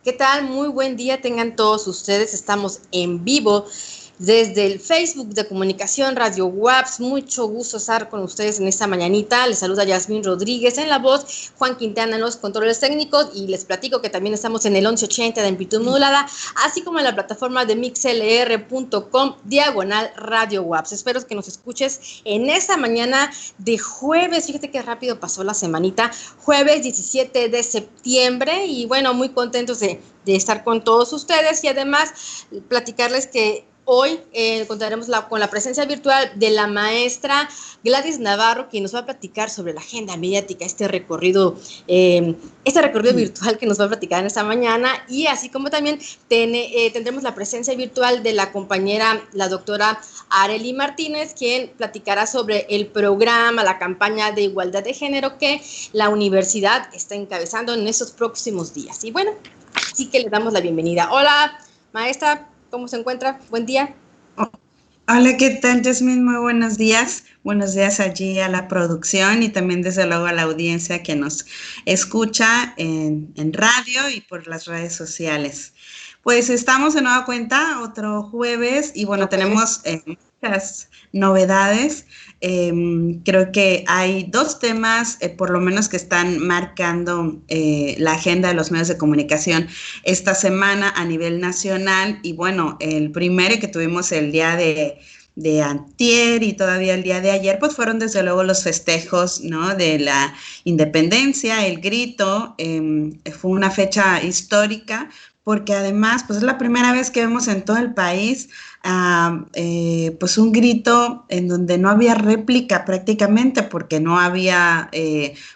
¿Qué tal? Muy buen día tengan todos ustedes. Estamos en vivo desde el Facebook de Comunicación Radio WAPS. Mucho gusto estar con ustedes en esta mañanita. Les saluda Yasmín Rodríguez en la voz, Juan Quintana en los controles técnicos, y les platico que también estamos en el 1180 de amplitud modulada, así como en la plataforma de mixlr.com/Radio WAPS. Espero que nos escuches en esta mañana de jueves. Fíjate qué rápido pasó la semanita. Jueves 17 de septiembre, y bueno, muy contentos de estar con todos ustedes, y además platicarles que hoy contaremos con la presencia virtual de la maestra Gladys Navarro, quien nos va a platicar sobre la agenda mediática, este recorrido virtual que nos va a platicar en esta mañana, y así como también tendremos la presencia virtual de la compañera, la doctora Arely Martínez, quien platicará sobre el programa, la campaña de igualdad de género que la universidad está encabezando en estos próximos días. Y bueno, así que le damos la bienvenida. Hola, maestra, ¿cómo se encuentra? Buen día. Hola, ¿qué tal, Yasmín? Muy buenos días. Buenos días allí a la producción y también desde luego a la audiencia que nos escucha en radio y por las redes sociales. Pues estamos de nueva cuenta otro jueves y bueno, tenemos muchas novedades. Creo que hay dos temas, por lo menos, que están marcando la agenda de los medios de comunicación esta semana a nivel nacional. Y bueno, el primero que tuvimos el día de antier y todavía el día de ayer, pues fueron desde luego los festejos, ¿no?, de la independencia, el grito. Fue una fecha histórica porque además pues es la primera vez que vemos en todo el país pues un grito en donde no había réplica prácticamente, porque no había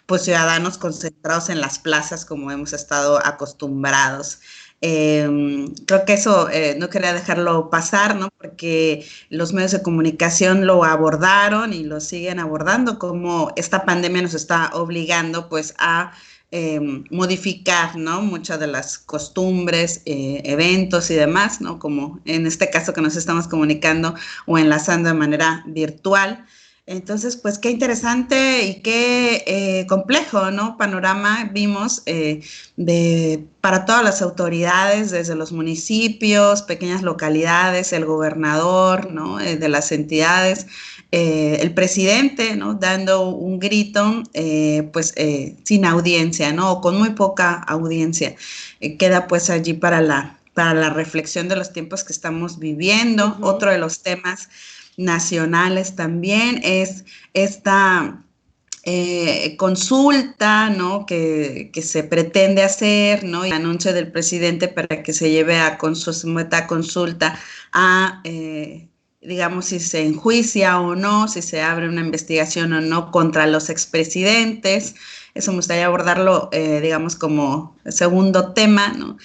pues ciudadanos concentrados en las plazas como hemos estado acostumbrados. Creo que eso no quería dejarlo pasar, ¿no?, porque los medios de comunicación lo abordaron y lo siguen abordando, como esta pandemia nos está obligando pues a modificar, ¿no?, muchas de las costumbres, eventos y demás, ¿no?, como en este caso que nos estamos comunicando o enlazando de manera virtual. Entonces, pues qué interesante y qué complejo, ¿no?, panorama vimos para todas las autoridades, desde los municipios, pequeñas localidades, el gobernador, ¿no?, de las entidades, el presidente, ¿no?, dando un grito, pues sin audiencia, ¿no?, o con muy poca audiencia. Queda pues allí para la reflexión de los tiempos que estamos viviendo. Otro de los temas nacionales también es esta consulta, ¿no?, que se pretende hacer, ¿no?, y el anuncio del presidente para que se lleve a consulta a digamos, si se enjuicia o no, si se abre una investigación o no contra los expresidentes. Eso me gustaría abordarlo, digamos, como segundo tema, ¿no?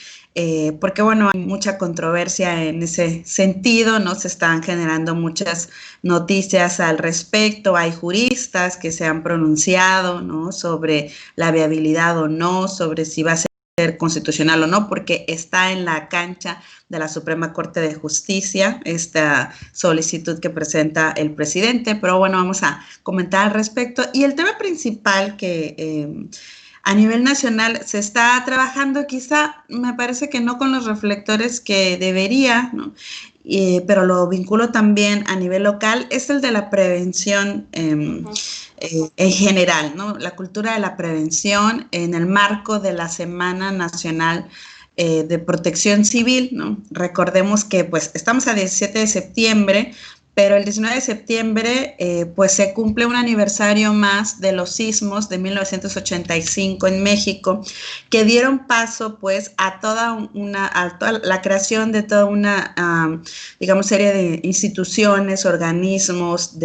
Porque, bueno, hay mucha controversia en ese sentido, ¿no? Se están generando muchas noticias al respecto. Hay juristas que se han pronunciado, ¿no?, sobre la viabilidad o no, sobre si va a ser constitucional o no, porque está en la cancha de la Suprema Corte de Justicia esta solicitud que presenta el presidente. Pero bueno, vamos a comentar al respecto. Y el tema principal que a nivel nacional se está trabajando, quizá me parece que no con los reflectores que debería, ¿no?, pero lo vinculo también a nivel local, es el de la prevención en general, ¿no?, la cultura de la prevención en el marco de la Semana Nacional de Protección Civil, ¿no? Recordemos que pues estamos a 17 de septiembre, pero el 19 de septiembre pues se cumple un aniversario más de los sismos de 1985 en México, que dieron paso pues a toda la creación de toda una, digamos, serie de instituciones, organismos,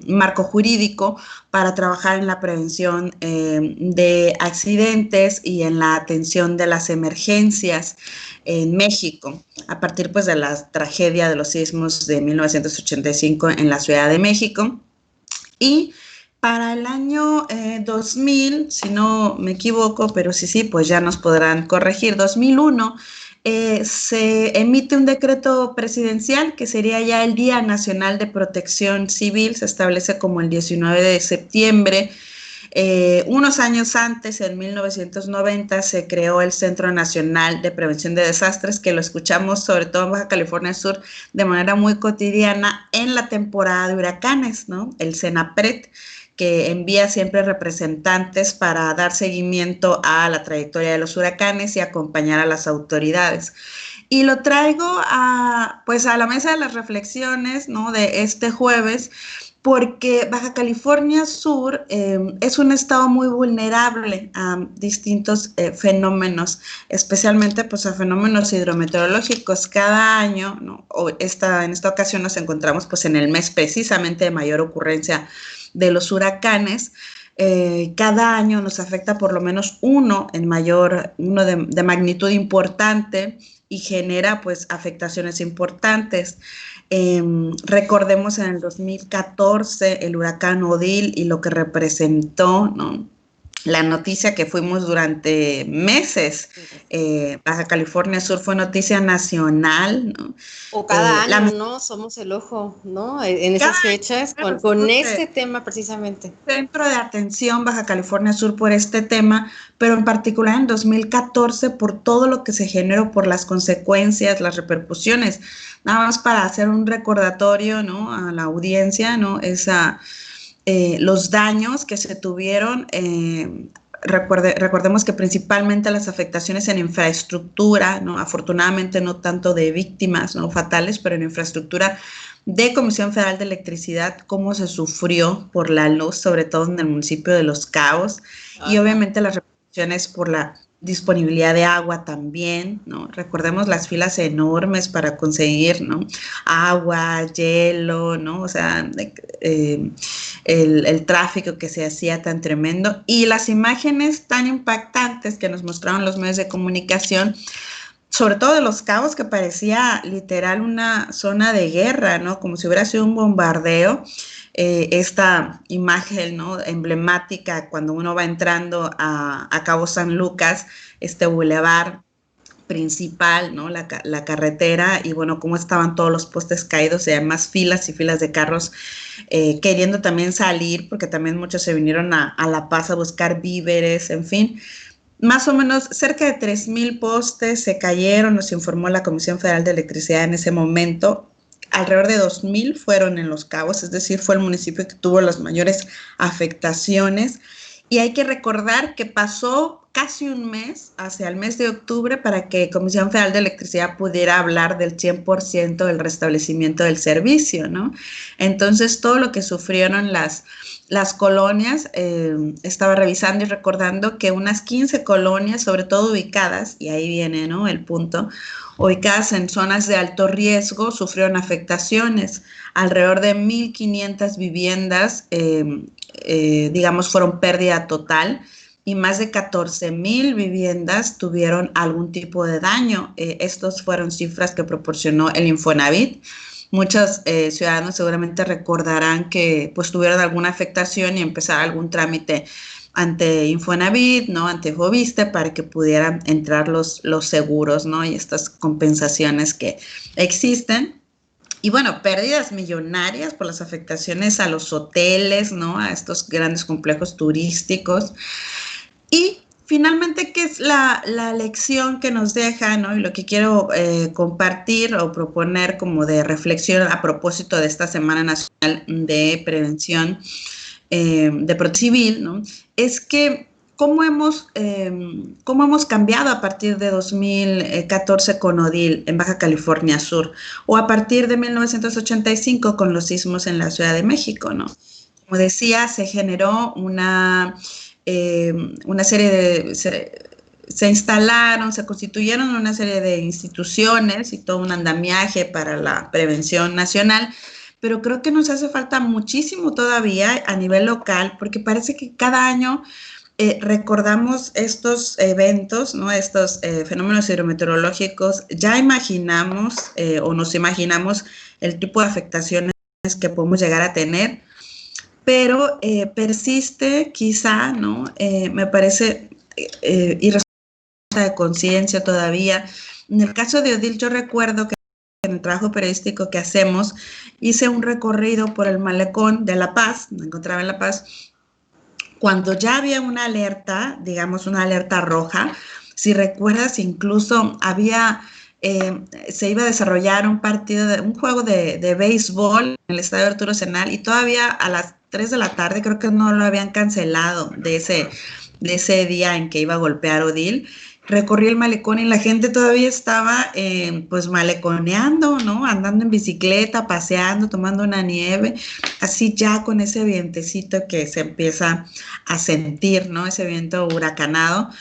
marco jurídico para trabajar en la prevención de accidentes y en la atención de las emergencias en México, a partir pues de la tragedia de los sismos de 1985 en la Ciudad de México. Y para el año 2000, si no me equivoco, pero sí, pues ya nos podrán corregir, 2001, se emite un decreto presidencial que sería ya el Día Nacional de Protección Civil, se establece como el 19 de septiembre, Unos años antes, en 1990, se creó el Centro Nacional de Prevención de Desastres, que lo escuchamos sobre todo en Baja California Sur de manera muy cotidiana en la temporada de huracanes, ¿no? El CENAPRED, que envía siempre representantes para dar seguimiento a la trayectoria de los huracanes y acompañar a las autoridades. Y lo traigo pues a la mesa de las reflexiones, ¿no?, de este jueves, porque Baja California Sur es un estado muy vulnerable a distintos fenómenos, especialmente pues a fenómenos hidrometeorológicos. Cada año, ¿no?, en esta ocasión nos encontramos pues en el mes precisamente de mayor ocurrencia de los huracanes. Cada año nos afecta por lo menos uno de magnitud importante y genera pues afectaciones importantes. Recordemos en el 2014 el huracán Odile y lo que representó, ¿no? La noticia que fuimos durante meses, Baja California Sur fue noticia nacional, ¿no? O cada año, ¿no? Somos el ojo, ¿no? En esas fechas, con este tema precisamente. Centro de atención Baja California Sur por este tema, pero en particular en 2014 por todo lo que se generó, por las consecuencias, las repercusiones. Nada más para hacer un recordatorio, ¿no?, a la audiencia, ¿no?, los daños que se tuvieron. Recordemos que principalmente las afectaciones en infraestructura, ¿no?, afortunadamente no tanto de víctimas, ¿no?, fatales, pero en infraestructura de Comisión Federal de Electricidad, cómo se sufrió por la luz, sobre todo en el municipio de Los Cabos. Ajá. Y obviamente las repercusiones por la disponibilidad de agua también, ¿no? Recordemos las filas enormes para conseguir, ¿no?, agua, hielo, ¿no? O sea, el tráfico que se hacía tan tremendo y las imágenes tan impactantes que nos mostraron los medios de comunicación, sobre todo de Los Cabos, que parecía literal una zona de guerra, ¿no?, como si hubiera sido un bombardeo. Esta imagen, ¿no?, emblemática cuando uno va entrando a Cabo San Lucas, este bulevar principal, ¿no?, la carretera, y bueno, cómo estaban todos los postes caídos y además filas y filas de carros queriendo también salir, porque también muchos se vinieron a La Paz a buscar víveres, en fin. Más o menos cerca de 3,000 postes se cayeron, nos informó la Comisión Federal de Electricidad en ese momento. Alrededor de 2,000 fueron en Los Cabos, es decir, fue el municipio que tuvo las mayores afectaciones. Y hay que recordar que pasó casi un mes, hacia el mes de octubre, para que Comisión Federal de Electricidad pudiera hablar del 100% del restablecimiento del servicio, ¿no? Entonces, todo lo que sufrieron las colonias, estaba revisando y recordando que unas 15 colonias, sobre todo ubicadas, y ahí viene, ¿no?, el punto, ubicadas en zonas de alto riesgo, sufrieron afectaciones. Alrededor de 1,500 viviendas, digamos, fueron pérdida total, y más de 14,000 viviendas tuvieron algún tipo de daño. Estos fueron cifras que proporcionó el Infonavit. Muchos ciudadanos seguramente recordarán que pues tuvieron alguna afectación y empezar algún trámite ante Infonavit, ¿no?, ante Foviste, para que pudieran entrar los seguros, ¿no?, y estas compensaciones que existen. Y bueno, pérdidas millonarias por las afectaciones a los hoteles, ¿no?, a estos grandes complejos turísticos. Y finalmente, ¿qué es la lección que nos deja, ¿no?, y lo que quiero compartir o proponer como de reflexión a propósito de esta Semana Nacional de Prevención de Protección Civil, ¿no?, es que cómo hemos cambiado a partir de 2014 con Odile en Baja California Sur, o a partir de 1985 con los sismos en la Ciudad de México, ¿no? Como decía, se generó una serie de... Se instalaron, se constituyeron una serie de instituciones y todo un andamiaje para la prevención nacional, pero creo que nos hace falta muchísimo todavía a nivel local, porque parece que cada año recordamos estos eventos, ¿no?, estos fenómenos hidrometeorológicos, ya imaginamos o nos imaginamos el tipo de afectaciones que podemos llegar a tener, pero persiste quizá, ¿no?, me parece irresponsable de conciencia todavía. En el caso de Odile, yo recuerdo que en el trabajo periodístico que hacemos, hice un recorrido por el malecón de La Paz, me encontraba en La Paz, cuando ya había una alerta, digamos una alerta roja. Si recuerdas, incluso se iba a desarrollar un juego de béisbol en el estadio Arturo Senal, y todavía a las 3 de la tarde creo que no lo habían cancelado de ese día en que iba a golpear Odil. Recorrí el malecón y la gente todavía estaba pues maleconeando, ¿no? Andando en bicicleta, paseando, tomando una nieve, así ya con ese vientecito que se empieza a sentir, ¿no? Ese viento huracanado.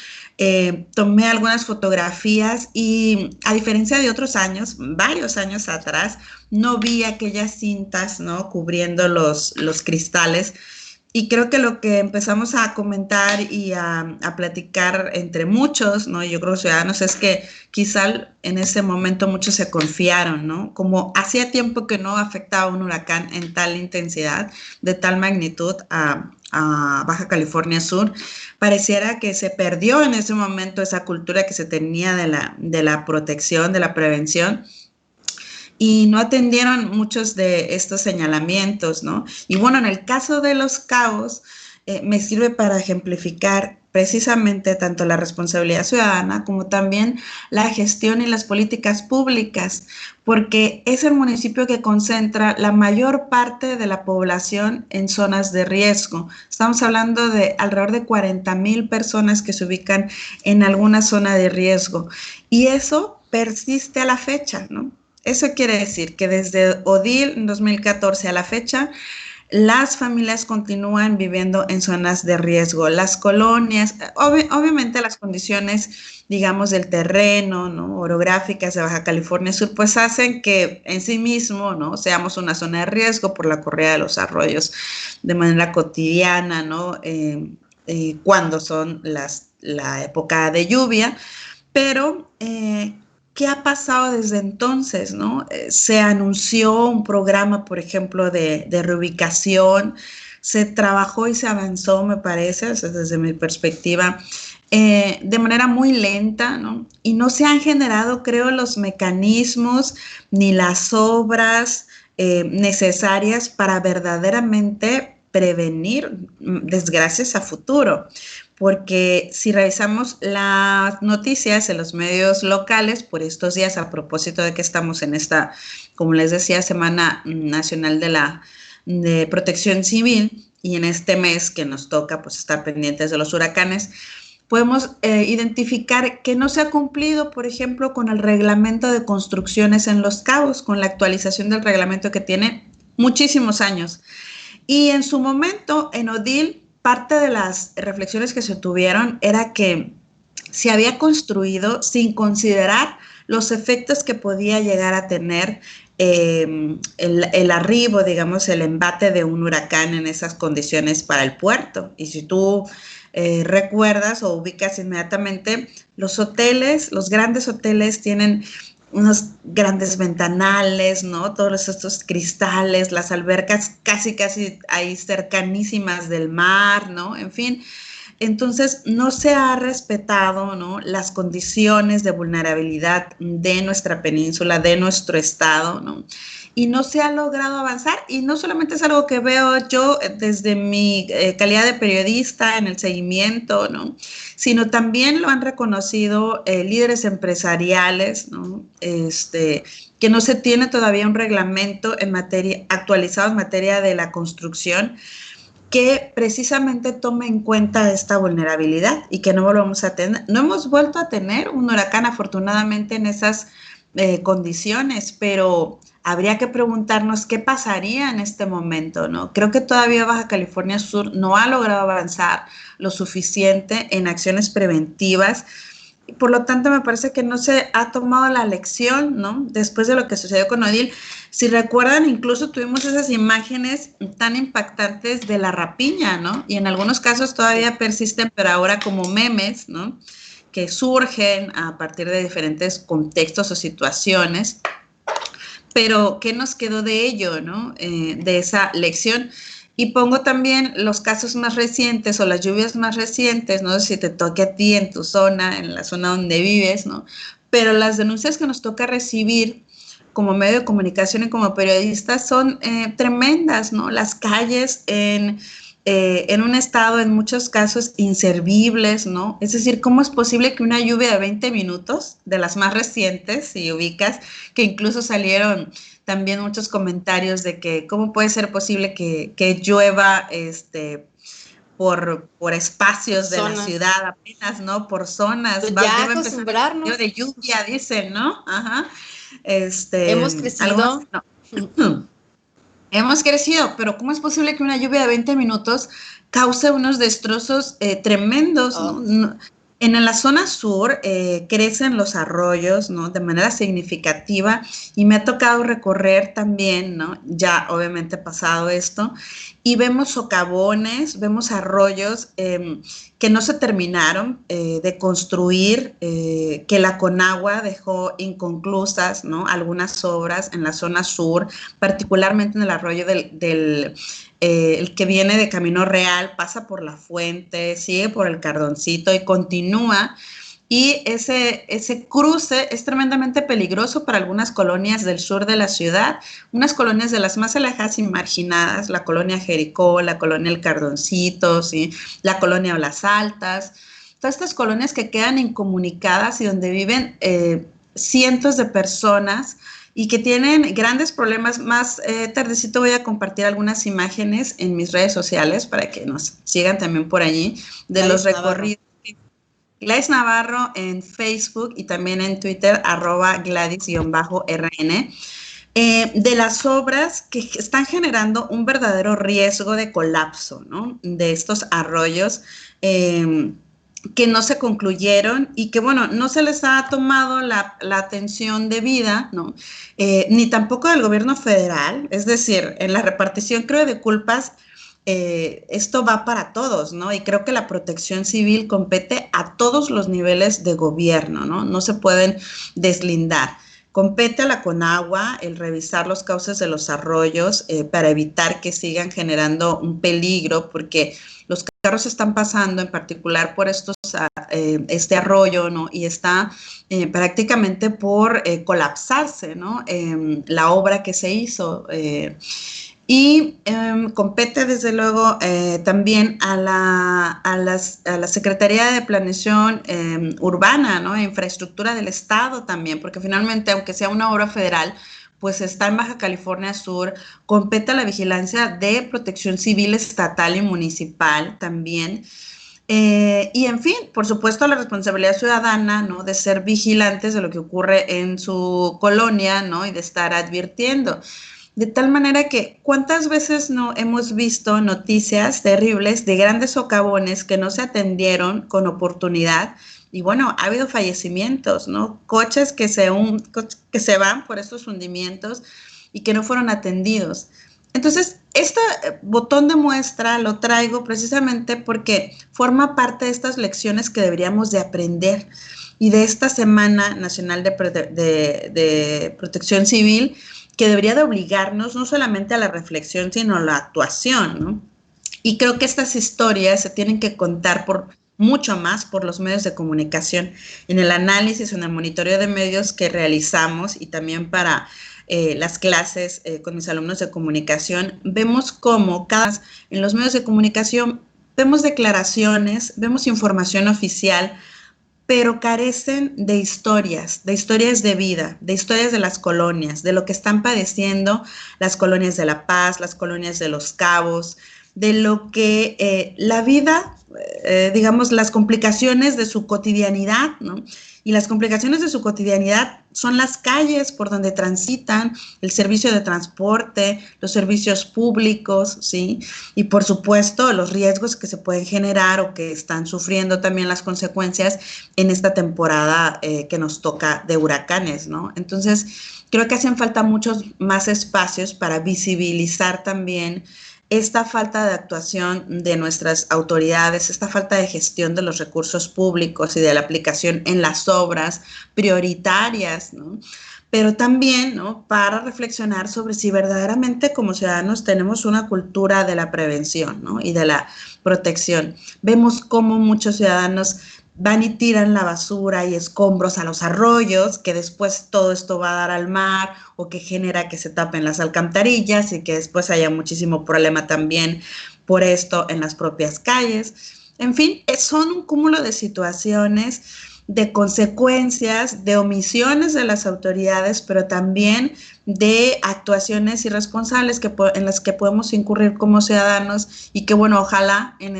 Tomé algunas fotografías y, a diferencia de otros años, varios años atrás, no vi aquellas cintas, ¿no? Cubriendo los cristales. Y creo que lo que empezamos a comentar y a platicar entre muchos, ¿no? Yo creo ciudadanos, es que quizá en ese momento muchos se confiaron, ¿no? Como hacía tiempo que no afectaba un huracán en tal intensidad, de tal magnitud a Baja California Sur, pareciera que se perdió en ese momento esa cultura que se tenía de la protección, de la prevención, y no atendieron muchos de estos señalamientos, ¿no? Y bueno, en el caso de Los Cabos, me sirve para ejemplificar precisamente tanto la responsabilidad ciudadana como también la gestión y las políticas públicas, porque es el municipio que concentra la mayor parte de la población en zonas de riesgo. Estamos hablando de alrededor de 40,000 personas que se ubican en alguna zona de riesgo, y eso persiste a la fecha, ¿no? Eso quiere decir que desde Odil en 2014 a la fecha, las familias continúan viviendo en zonas de riesgo. Las colonias, obviamente las condiciones, digamos, del terreno, ¿no? Orográficas de Baja California Sur, pues hacen que en sí mismo, ¿no? Seamos una zona de riesgo por la corrida de los arroyos de manera cotidiana, ¿no? Cuando son la época de lluvia, pero ¿qué ha pasado desde entonces, no? Se anunció un programa, por ejemplo, de reubicación, se trabajó y se avanzó, me parece, o sea, desde mi perspectiva, de manera muy lenta, ¿no? Y no se han generado, creo, los mecanismos ni las obras necesarias para verdaderamente prevenir desgracias a futuro. Porque si revisamos las noticias en los medios locales por estos días, a propósito de que estamos en esta, como les decía, Semana Nacional de Protección Civil, y en este mes que nos toca pues estar pendientes de los huracanes, podemos identificar que no se ha cumplido, por ejemplo, con el reglamento de construcciones en Los Cabos, con la actualización del reglamento que tiene muchísimos años. Y en su momento, en Odil, parte de las reflexiones que se tuvieron era que se había construido sin considerar los efectos que podía llegar a tener el arribo, digamos, el embate de un huracán en esas condiciones para el puerto. Y si tú recuerdas o ubicas inmediatamente, los hoteles, los grandes hoteles tienen unos grandes ventanales, ¿no? Todos estos cristales, las albercas casi ahí cercanísimas del mar, ¿no? En fin, entonces no se ha respetado, ¿no? Las condiciones de vulnerabilidad de nuestra península, de nuestro estado, ¿no? Y no se ha logrado avanzar, y no solamente es algo que veo yo desde mi calidad de periodista en el seguimiento, ¿no? Sino también lo han reconocido líderes empresariales, ¿no? Que no se tiene todavía un reglamento actualizado en materia de la construcción que precisamente tome en cuenta esta vulnerabilidad, y que no volvamos a tener. No hemos vuelto a tener un huracán, afortunadamente, en esas condiciones, pero habría que preguntarnos qué pasaría en este momento, ¿no? Creo que todavía Baja California Sur no ha logrado avanzar lo suficiente en acciones preventivas. Por lo tanto, me parece que no se ha tomado la lección, ¿no? Después de lo que sucedió con Odil. Si recuerdan, incluso tuvimos esas imágenes tan impactantes de la rapiña, ¿no? Y en algunos casos todavía persisten, pero ahora como memes, ¿no? Que surgen a partir de diferentes contextos o situaciones. Pero, ¿qué nos quedó de ello, no? De esa lección. Y pongo también los casos más recientes o las lluvias más recientes, no sé si te toque a ti en tu zona, en la zona donde vives, ¿no? Pero las denuncias que nos toca recibir como medio de comunicación y como periodistas son tremendas, ¿no? Las calles en un estado, en muchos casos, inservibles, ¿no? Es decir, ¿cómo es posible que una lluvia de 20 minutos, de las más recientes, si ubicas, que incluso salieron también muchos comentarios de que cómo puede ser posible que llueva por espacios de la ciudad apenas, ¿no? Por zonas. Ya Debe empezar el de lluvia, dicen, ¿no? Ajá. Hemos crecido. No. Hemos crecido, pero ¿cómo es posible que una lluvia de 20 minutos cause unos destrozos tremendos, ¿no? En la zona sur crecen los arroyos, ¿no? De manera significativa, y me ha tocado recorrer también, ¿no? Ya obviamente pasado esto, y vemos socavones, vemos arroyos que no se terminaron de construir, que la Conagua dejó inconclusas, ¿no? Algunas obras en la zona sur, particularmente en el arroyo el que viene de Camino Real, pasa por La Fuente, sigue por el Cardoncito y continúa. Y ese cruce es tremendamente peligroso para algunas colonias del sur de la ciudad, unas colonias de las más alejadas y marginadas, la colonia Jericó, la colonia El Cardoncito, ¿sí? La colonia Las Altas, todas estas colonias que quedan incomunicadas y donde viven cientos de personas y que tienen grandes problemas. Más tardecito voy a compartir algunas imágenes en mis redes sociales para que nos sigan también por allí de Gladys los recorridos. Gladys Navarro en Facebook y también en Twitter, @Gladys_RN, de las obras que están generando un verdadero riesgo de colapso, ¿no? De estos arroyos que no se concluyeron y que, bueno, no se les ha tomado la atención debida, ¿no? Ni tampoco del gobierno federal. Es decir, en la repartición, creo, de culpas, esto va para todos, ¿no? Y creo que la protección civil compete a todos los niveles de gobierno, ¿no? No se pueden deslindar. Compete a la Conagua el revisar los cauces de los arroyos para evitar que sigan generando un peligro, porque los carros están pasando en particular por este arroyo, ¿no? Y está prácticamente por colapsarse, ¿no? La obra que se hizo. Y compete desde luego también a la Secretaría de Planeación Urbana, ¿no? E Infraestructura del Estado también, porque finalmente, aunque sea una obra federal, pues está en Baja California Sur, compete a la vigilancia de protección civil estatal y municipal también. Y en fin, por supuesto, la responsabilidad ciudadana, ¿no? De ser vigilantes de lo que ocurre en su colonia, ¿no? Y de estar advirtiendo. De tal manera que, ¿cuántas veces no hemos visto noticias terribles de grandes socavones que no se atendieron con oportunidad? Y bueno, ha habido fallecimientos, ¿no? Coches que se van por estos hundimientos y que no fueron atendidos. Entonces, este botón de muestra lo traigo precisamente porque forma parte de estas lecciones que deberíamos de aprender. Y de esta Semana Nacional de Protección Civil, que debería de obligarnos no solamente a la reflexión, sino a la actuación, ¿no? Y creo que estas historias se tienen que contar mucho más por los medios de comunicación, en el análisis, en el monitoreo de medios que realizamos y también para las clases con mis alumnos de comunicación. Vemos cómo en los medios de comunicación vemos declaraciones, vemos información oficial, pero carecen de historias de vida, de historias de las colonias, de lo que están padeciendo las colonias de La Paz, las colonias de Los Cabos, de lo que la vida, digamos, las complicaciones de su cotidianidad, ¿no? Y las complicaciones de su cotidianidad son las calles por donde transitan, el servicio de transporte, los servicios públicos, ¿sí? Y por supuesto, los riesgos que se pueden generar o que están sufriendo también las consecuencias en esta temporada que nos toca de huracanes, ¿no? Entonces, creo que hacen falta muchos más espacios para visibilizar también esta falta de actuación de nuestras autoridades, esta falta de gestión de los recursos públicos y de la aplicación en las obras prioritarias, ¿no? Pero también, ¿no? Para reflexionar sobre si verdaderamente como ciudadanos tenemos una cultura de la prevención, ¿no? Y de la protección. Vemos cómo muchos ciudadanos van y tiran la basura y escombros a los arroyos, que después todo esto va a dar al mar o que genera que se tapen las alcantarillas y que después haya muchísimo problema también por esto en las propias calles. En fin, son un cúmulo de situaciones, de consecuencias, de omisiones de las autoridades, pero también de actuaciones irresponsables en las que podemos incurrir como ciudadanos y que, bueno, ojalá en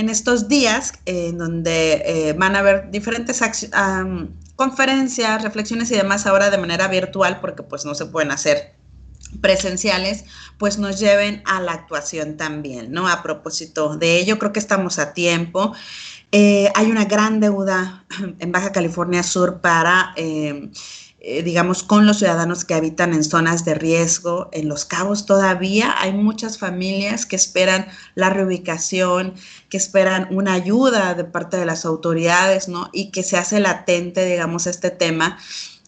estos días en donde van a haber diferentes conferencias, reflexiones y demás ahora de manera virtual, porque pues no se pueden hacer presenciales, pues nos lleven a la actuación también, ¿no? A propósito de ello, creo que estamos a tiempo. Hay una gran deuda en Baja California Sur para, digamos, con los ciudadanos que habitan en zonas de riesgo. En Los Cabos todavía hay muchas familias que esperan la reubicación, que esperan una ayuda de parte de las autoridades, ¿no? Y que se hace latente, digamos, este tema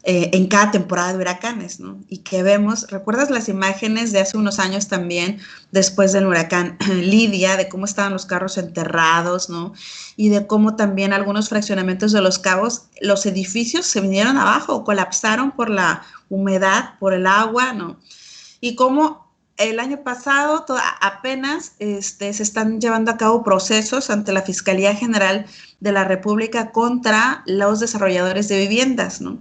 en cada temporada de huracanes, ¿no? Y que vemos, ¿recuerdas las imágenes de hace unos años también, después del huracán Lidia, de cómo estaban los carros enterrados, ¿no? Y de cómo también algunos fraccionamientos de Los Cabos, los edificios se vinieron abajo, colapsaron por la humedad, por el agua, ¿no? Y cómo el año pasado apenas se están llevando a cabo procesos ante la Fiscalía General de la República contra los desarrolladores de viviendas, ¿no?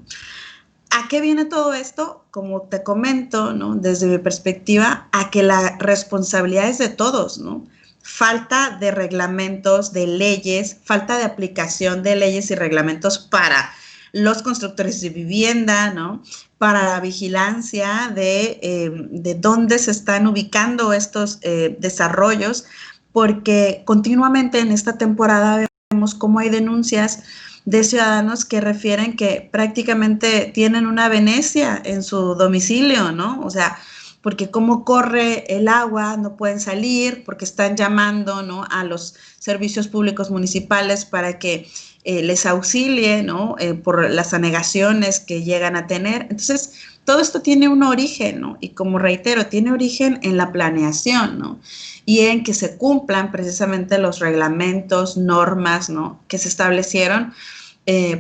¿A qué viene todo esto? Como te comento, ¿no? Desde mi perspectiva, a que la responsabilidad es de todos, ¿no? Falta de reglamentos, de leyes, falta de aplicación de leyes y reglamentos para los constructores de vivienda, ¿no? Para la vigilancia de dónde se están ubicando estos desarrollos, porque continuamente en esta temporada vemos cómo hay denuncias de ciudadanos que refieren que prácticamente tienen una Venecia en su domicilio, ¿no? O sea, porque cómo corre el agua, no pueden salir, porque están llamando, ¿no?, a los servicios públicos municipales para que les auxilie, ¿no?, por las anegaciones que llegan a tener. Entonces, todo esto tiene un origen, ¿no? Y como reitero, tiene origen en la planeación, ¿no? Y en que se cumplan precisamente los reglamentos, normas, ¿no?, que se establecieron,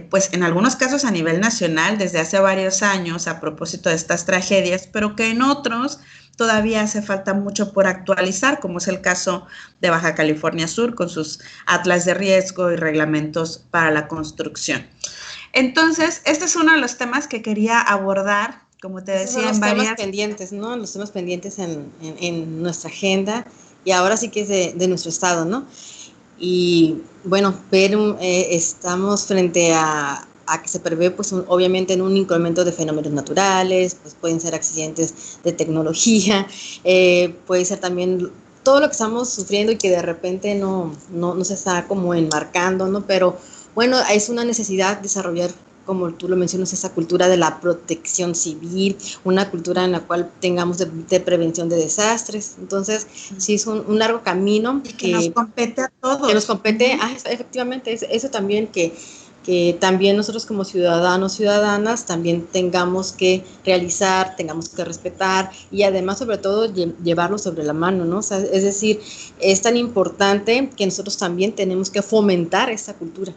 pues en algunos casos a nivel nacional desde hace varios años a propósito de estas tragedias, pero que en otros todavía hace falta mucho por actualizar, como es el caso de Baja California Sur con sus atlas de riesgo y reglamentos para la construcción. Entonces, este es uno de los temas que quería abordar, como te decía, en varias... temas pendientes, ¿no? Los temas pendientes en nuestra agenda y ahora sí que es de nuestro estado, ¿no? Y bueno, pero estamos frente a que se prevé, pues obviamente en un incremento de fenómenos naturales, pues pueden ser accidentes de tecnología, puede ser también todo lo que estamos sufriendo y que de repente no se está como enmarcando, ¿no? Pero bueno, es una necesidad desarrollar, como tú lo mencionas, esa cultura de la protección civil, una cultura en la cual tengamos de prevención de desastres. Entonces, sí es un largo camino. Y que nos compete a todos. Que nos compete, efectivamente, eso también, que también nosotros como ciudadanos, ciudadanas, también tengamos que realizar, tengamos que respetar y además, sobre todo, llevarlo sobre la mano, ¿no? O sea, es decir, es tan importante que nosotros también tenemos que fomentar esta cultura.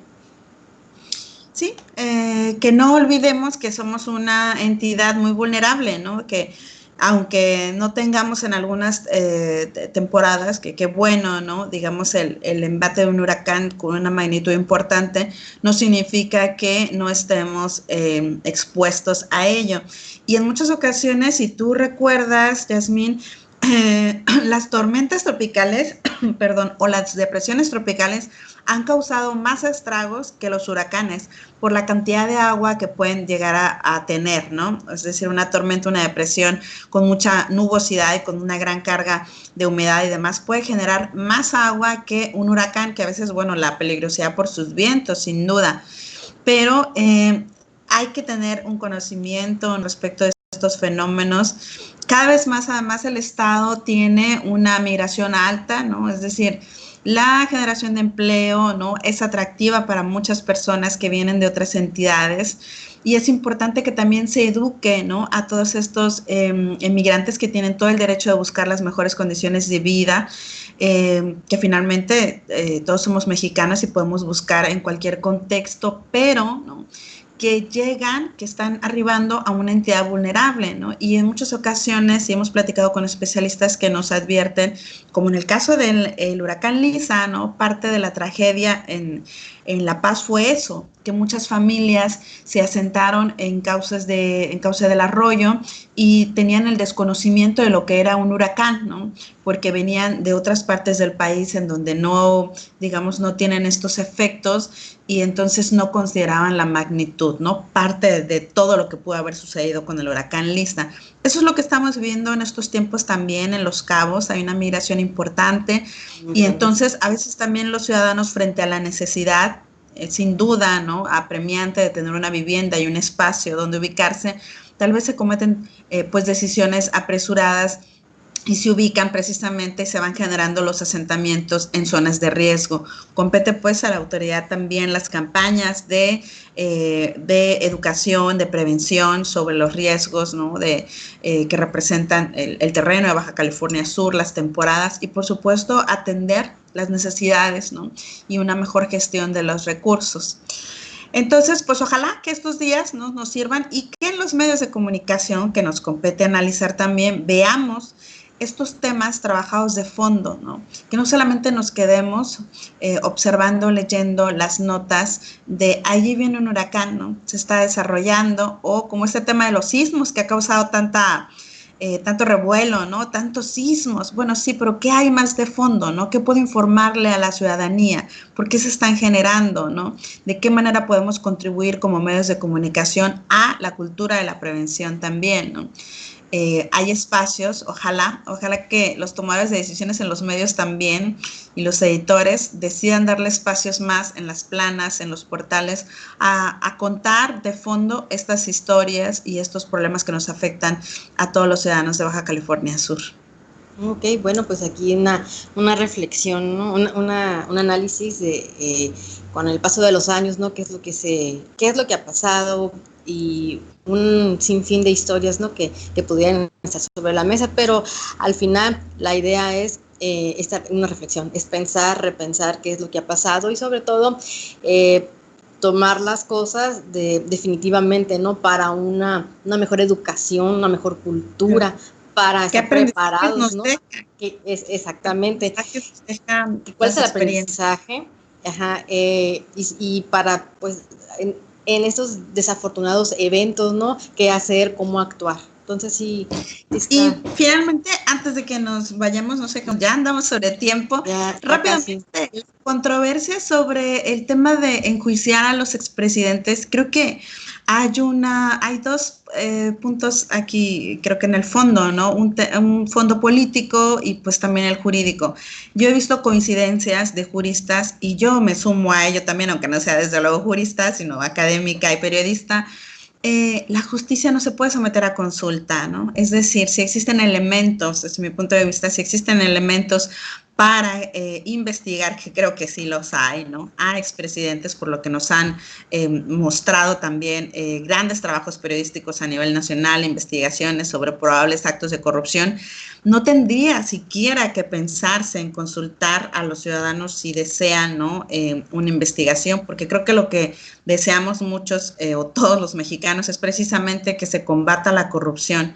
Sí, que no olvidemos que somos una entidad muy vulnerable, ¿no? Que aunque no tengamos en algunas temporadas, que bueno, ¿no?, digamos, el embate de un huracán con una magnitud importante, no significa que no estemos expuestos a ello. Y en muchas ocasiones, si tú recuerdas, Yasmín, las tormentas tropicales, perdón, o las depresiones tropicales han causado más estragos que los huracanes por la cantidad de agua que pueden llegar a tener, ¿no? Es decir, una tormenta, una depresión con mucha nubosidad y con una gran carga de humedad y demás puede generar más agua que un huracán, que a veces, bueno, la peligrosidad por sus vientos, sin duda, pero hay que tener un conocimiento respecto de estos fenómenos. Cada vez más, además, el estado tiene una migración alta, ¿no? Es decir, la generación de empleo, ¿no? Es atractiva para muchas personas que vienen de otras entidades y es importante que también se eduque, ¿no? A todos estos emigrantes que tienen todo el derecho de buscar las mejores condiciones de vida, que finalmente todos somos mexicanos y podemos buscar en cualquier contexto, pero, ¿no? Que llegan, que están arribando a una entidad vulnerable, ¿no? Y en muchas ocasiones, y hemos platicado con especialistas que nos advierten, como en el caso del huracán Lisa, ¿no? Parte de la tragedia en La Paz fue eso, que muchas familias se asentaron en cauce del arroyo y tenían el desconocimiento de lo que era un huracán, ¿no? Porque venían de otras partes del país en donde no, digamos, no tienen estos efectos y entonces no consideraban la magnitud, ¿no? Parte de todo lo que pudo haber sucedido con el huracán Lisa. Eso es lo que estamos viendo en estos tiempos también en Los Cabos, hay una migración importante y entonces a veces también los ciudadanos frente a la necesidad, sin duda, ¿no? Apremiante de tener una vivienda y un espacio donde ubicarse, tal vez se cometen pues decisiones apresuradas y se ubican precisamente y se van generando los asentamientos en zonas de riesgo. Compete pues a la autoridad también las campañas de educación, de prevención sobre los riesgos, ¿no? Que representan el terreno de Baja California Sur, las temporadas y por supuesto atender las necesidades, ¿no? Y una mejor gestión de los recursos. Entonces, pues ojalá que estos días, ¿no? Nos sirvan y que en los medios de comunicación que nos compete analizar también veamos estos temas trabajados de fondo, ¿no? Que no solamente nos quedemos observando, leyendo las notas de allí viene un huracán, ¿no? Se está desarrollando, o como este tema de los sismos que ha causado tanto revuelo, ¿no? Tantos sismos. Bueno, sí, pero ¿qué hay más de fondo, ¿no? ¿Qué puedo informarle a la ciudadanía? ¿Por qué se están generando, ¿no? ¿De qué manera podemos contribuir como medios de comunicación a la cultura de la prevención también, ¿no? Hay espacios, ojalá que los tomadores de decisiones en los medios también y los editores decidan darle espacios más en las planas, en los portales, a contar de fondo estas historias y estos problemas que nos afectan a todos los ciudadanos de Baja California Sur. Ok, bueno, pues aquí una reflexión, ¿no? Un análisis de con el paso de los años, ¿no? ¿Qué es lo que ha pasado? Y un sinfín de historias, ¿no? que pudieran estar sobre la mesa, pero al final la idea es una reflexión, es pensar, repensar qué es lo que ha pasado y sobre todo tomar las cosas definitivamente, ¿no? Para una mejor educación, una mejor cultura, para estar preparados, ¿no? Que es exactamente. ¿Cuál es el aprendizaje? Ajá, y para, pues, en estos desafortunados eventos, ¿no? ¿Qué hacer? ¿Cómo actuar? Entonces, sí. Y finalmente, antes de que nos vayamos, no sé, ya andamos sobre tiempo, rápidamente, la controversia sobre el tema de enjuiciar a los expresidentes, creo que hay dos puntos aquí, creo que en el fondo, ¿no? Un fondo político y pues también el jurídico. Yo he visto coincidencias de juristas y yo me sumo a ello también, aunque no sea desde luego jurista, sino académica y periodista. La justicia no se puede someter a consulta, ¿no? Es decir, si existen elementos, desde mi punto de vista, si existen elementos para investigar, que creo que sí los hay, ¿no? A expresidentes, por lo que nos han mostrado también grandes trabajos periodísticos a nivel nacional, investigaciones sobre probables actos de corrupción, no tendría siquiera que pensarse en consultar a los ciudadanos si desean, ¿no? Una investigación, porque creo que lo que deseamos muchos o todos los mexicanos es precisamente que se combata la corrupción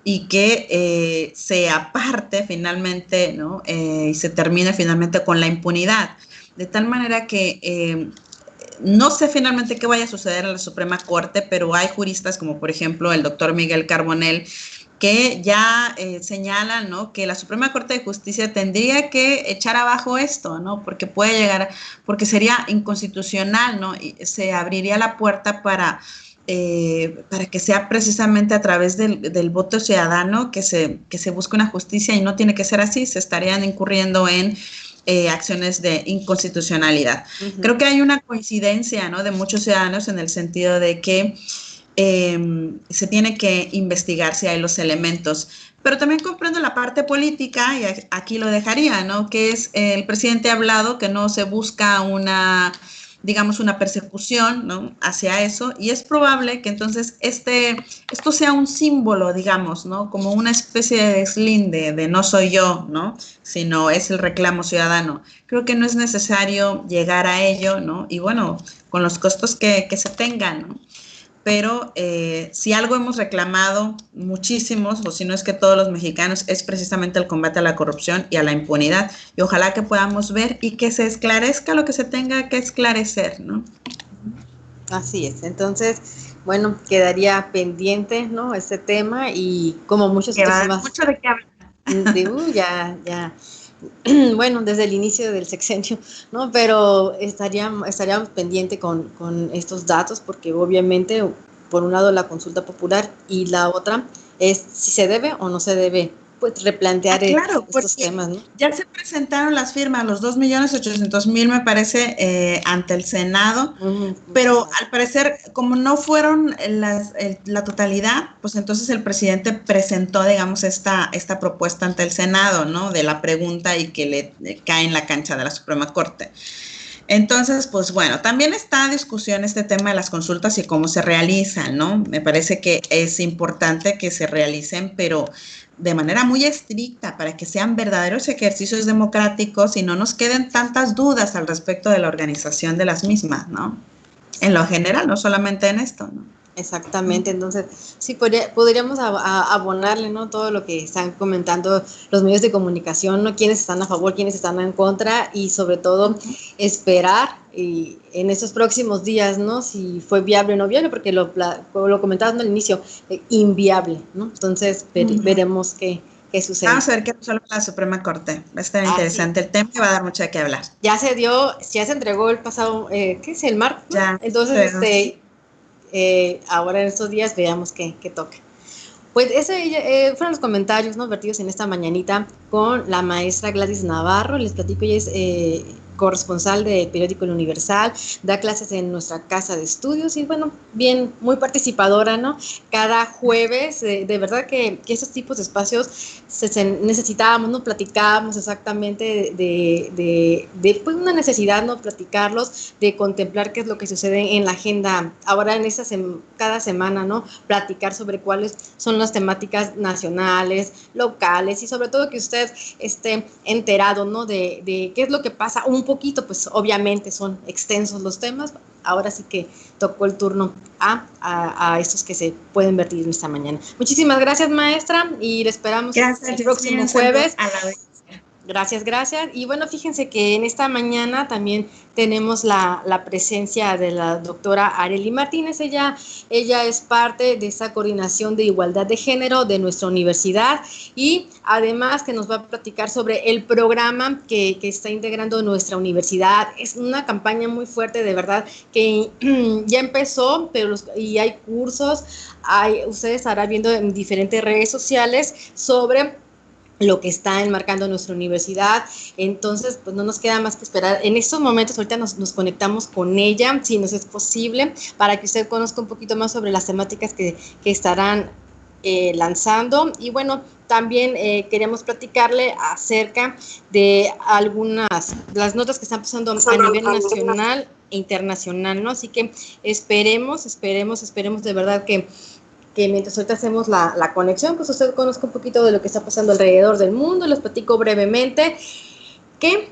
y que se aparte finalmente, ¿no? Y se termine finalmente con la impunidad. De tal manera que no sé finalmente qué vaya a suceder en la Suprema Corte, pero hay juristas como por ejemplo el doctor Miguel Carbonell, que ya señalan, ¿no? Que la Suprema Corte de Justicia tendría que echar abajo esto, ¿no? Porque puede llegar, porque sería inconstitucional, ¿no? Y se abriría la puerta para que sea precisamente a través del voto ciudadano que se busque una justicia y no tiene que ser así, se estarían incurriendo en acciones de inconstitucionalidad. Uh-huh. Creo que hay una coincidencia, ¿no? De muchos ciudadanos en el sentido de que se tiene que investigar si hay los elementos, Pero también comprendo la parte política, y aquí lo dejaría, ¿no? Que es, el presidente ha hablado que no se busca una, digamos, una persecución, ¿no? Hacia eso, y es probable que entonces esto sea un símbolo, digamos, ¿no? Como una especie de deslinde de no soy yo, ¿no? Sino es el reclamo ciudadano. Creo que no es necesario llegar a ello, ¿no? Y bueno, con los costos que se tengan, ¿no? Pero si algo hemos reclamado muchísimos, o si no es que todos los mexicanos, es precisamente el combate a la corrupción y a la impunidad. Y ojalá que podamos ver y que se esclarezca lo que se tenga que esclarecer, ¿no? Así es. Entonces, bueno, quedaría pendiente, ¿no? Este tema y como muchos otros temas. Mucho de qué hablar. Ya. Bueno, desde el inicio del sexenio, ¿no? Pero estaríamos pendiente con estos datos porque obviamente, por un lado, la consulta popular y la otra es si se debe o no se debe, pues, replantear claro, estos temas, ¿no? Ya se presentaron las firmas, los 2.800.000 me parece, ante el Senado, pero al parecer, como no fueron la totalidad, pues entonces el presidente presentó, digamos, esta propuesta ante el Senado, ¿no? De la pregunta y que le cae en la cancha de la Suprema Corte. Entonces, pues bueno, también está en discusión este tema de las consultas y cómo se realizan, ¿no? Me parece que es importante que se realicen, pero de manera muy estricta para que sean verdaderos ejercicios democráticos y no nos queden tantas dudas al respecto de la organización de las mismas, ¿no? En lo general, no solamente en esto, ¿no? Exactamente, entonces sí podríamos abonarle, ¿no? Todo lo que están comentando los medios de comunicación, ¿no? Quiénes están a favor, quiénes están en contra y sobre todo esperar y en estos próximos días, ¿no? Si fue viable o no viable, porque lo comentabas al inicio, inviable, ¿no? Entonces veremos qué sucede. Vamos a ver qué resuelve la Suprema Corte. Va a estar interesante el tema y va a dar mucho de qué hablar. Ya se entregó el pasado, ¿qué es? El martes. Ya. Entonces, ahora en estos días veamos qué toca. Pues ese fueron los comentarios, ¿no? Vertidos en esta mañanita con la maestra Gladys Navarro. Les platico, ella es corresponsal de Periódico El Universal, da clases en nuestra casa de estudios y bueno, bien, muy participadora, ¿no? Cada jueves, de verdad que esos tipos de espacios necesitábamos, ¿no? Platicábamos exactamente de pues una necesidad, ¿no? Platicarlos, de contemplar qué es lo que sucede en la agenda ahora en cada semana, ¿no? Platicar sobre cuáles son las temáticas nacionales, locales y sobre todo que usted esté enterado, ¿no? De qué es lo que pasa un poquito, pues obviamente son extensos los temas. Ahora sí que tocó el turno a estos que se pueden vertir esta mañana. Muchísimas gracias, maestra, y le esperamos el próximo jueves. A la vez. Gracias. Y bueno, fíjense que en esta mañana también tenemos la presencia de la doctora Arely Martínez. Ella es parte de esa coordinación de igualdad de género de nuestra universidad y además que nos va a platicar sobre el programa que está integrando nuestra universidad. Es una campaña muy fuerte, de verdad, que ya empezó, y hay cursos, ustedes estarán viendo en diferentes redes sociales sobre lo que está enmarcando nuestra universidad. Entonces, pues no nos queda más que esperar. En estos momentos, ahorita nos conectamos con ella, si nos es posible, para que usted conozca un poquito más sobre las temáticas que estarán lanzando. Y bueno, también queríamos platicarle acerca de las notas que están pasando a nivel nacional e internacional, ¿no? Así que esperemos de verdad que mientras ahorita hacemos la conexión, pues usted conozca un poquito de lo que está pasando alrededor del mundo. Les platico brevemente que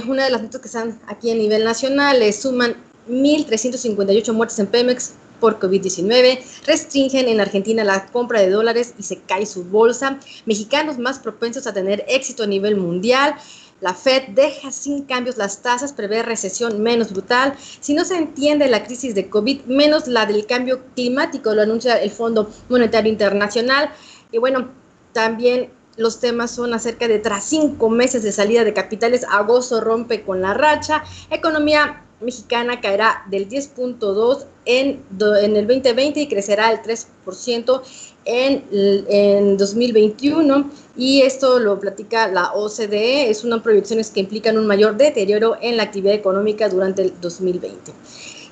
una de las notas que están aquí a nivel nacional suman 1.358 muertes en Pemex por COVID-19, restringen en Argentina la compra de dólares y se cae su bolsa, mexicanos más propensos a tener éxito a nivel mundial. La Fed deja sin cambios las tasas, prevé recesión menos brutal. Si no se entiende la crisis de COVID, menos la del cambio climático, lo anuncia el Fondo Monetario Internacional. Y bueno, también los temas son acerca de tras 5 meses de salida de capitales, agosto rompe con la racha. Economía mexicana caerá del 10.2 en el 2020 y crecerá el 3% en 2021, y esto lo platica la OCDE. Es unas proyecciones que implican un mayor deterioro en la actividad económica durante el 2020.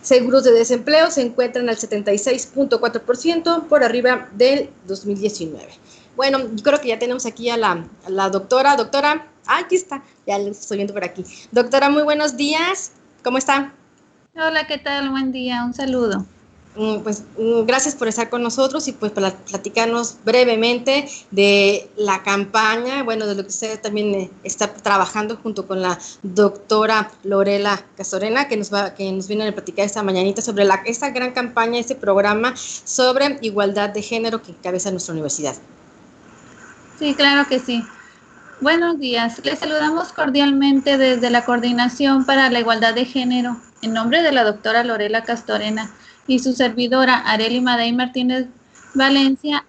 Seguros de desempleo se encuentran al 76.4% por arriba del 2019. Bueno, yo creo que ya tenemos aquí a la doctora. Doctora, aquí está, ya la estoy viendo por aquí. Doctora, muy buenos días. ¿Cómo está? Hola, ¿qué tal? Buen día, un saludo. Pues gracias por estar con nosotros y pues para platicarnos brevemente de la campaña, bueno, de lo que usted también está trabajando junto con la doctora Lorela Castorena, que nos viene a platicar esta mañanita sobre esta gran campaña, este programa sobre igualdad de género que encabeza nuestra universidad. Sí, claro que sí. Buenos días, les saludamos cordialmente desde la Coordinación para la Igualdad de Género, en nombre de la doctora Lorela Castorena y su servidora Arely Madey Martínez Valencia.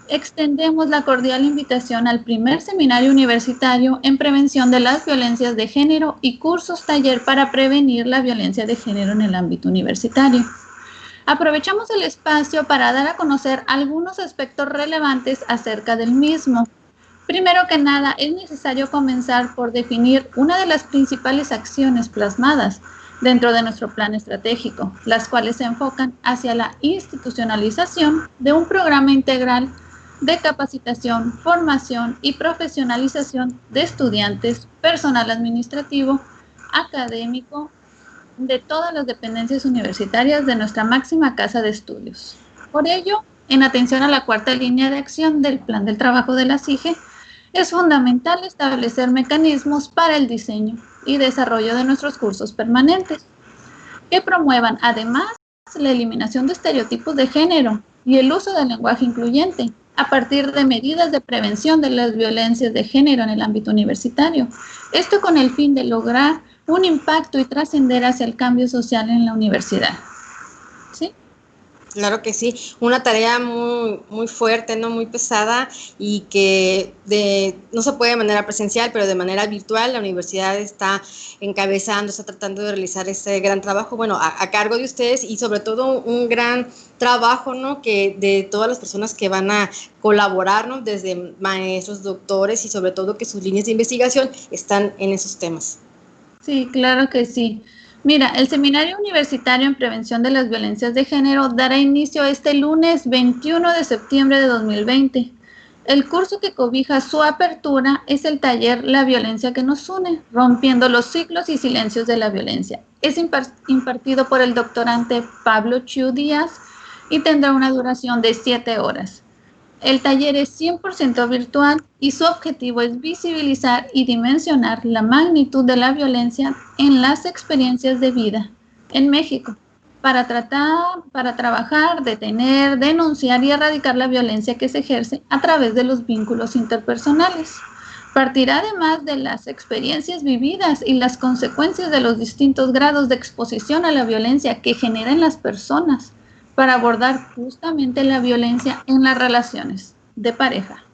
Extendemos la cordial invitación al primer seminario universitario en prevención de las violencias de género y cursos taller para prevenir la violencia de género en el ámbito universitario. Aprovechamos el espacio para dar a conocer algunos aspectos relevantes acerca del mismo. Primero que nada, es necesario comenzar por definir una de las principales acciones plasmadas dentro de nuestro plan estratégico, las cuales se enfocan hacia la institucionalización de un programa integral de capacitación, formación y profesionalización de estudiantes, personal administrativo, académico, de todas las dependencias universitarias de nuestra máxima casa de estudios. Por ello, en atención a la cuarta línea de acción del plan del trabajo de la CIGE, es fundamental establecer mecanismos para el diseño y desarrollo de nuestros cursos permanentes, que promuevan además la eliminación de estereotipos de género y el uso del lenguaje incluyente, a partir de medidas de prevención de las violencias de género en el ámbito universitario. Esto con el fin de lograr un impacto y trascender hacia el cambio social en la universidad. ¿Sí? Claro que sí, una tarea muy, muy fuerte, ¿no? Muy pesada y que no se puede de manera presencial, pero de manera virtual la universidad está encabezando, está tratando de realizar ese gran trabajo, bueno, a cargo de ustedes y sobre todo un gran trabajo, ¿no? Que de todas las personas que van a colaborar, ¿no? Desde maestros, doctores y sobre todo que sus líneas de investigación están en esos temas. Sí, claro que sí. Mira, el Seminario Universitario en Prevención de las Violencias de Género dará inicio este lunes 21 de septiembre de 2020. El curso que cobija su apertura es el taller La Violencia que nos une, rompiendo los ciclos y silencios de la violencia. Es impartido por el doctorante Pablo Chiu Díaz y tendrá una duración de 7 horas. El taller es 100% virtual y su objetivo es visibilizar y dimensionar la magnitud de la violencia en las experiencias de vida en México para trabajar, detener, denunciar y erradicar la violencia que se ejerce a través de los vínculos interpersonales. Partirá además de las experiencias vividas y las consecuencias de los distintos grados de exposición a la violencia que generan las personas, para abordar justamente la violencia en las relaciones de pareja.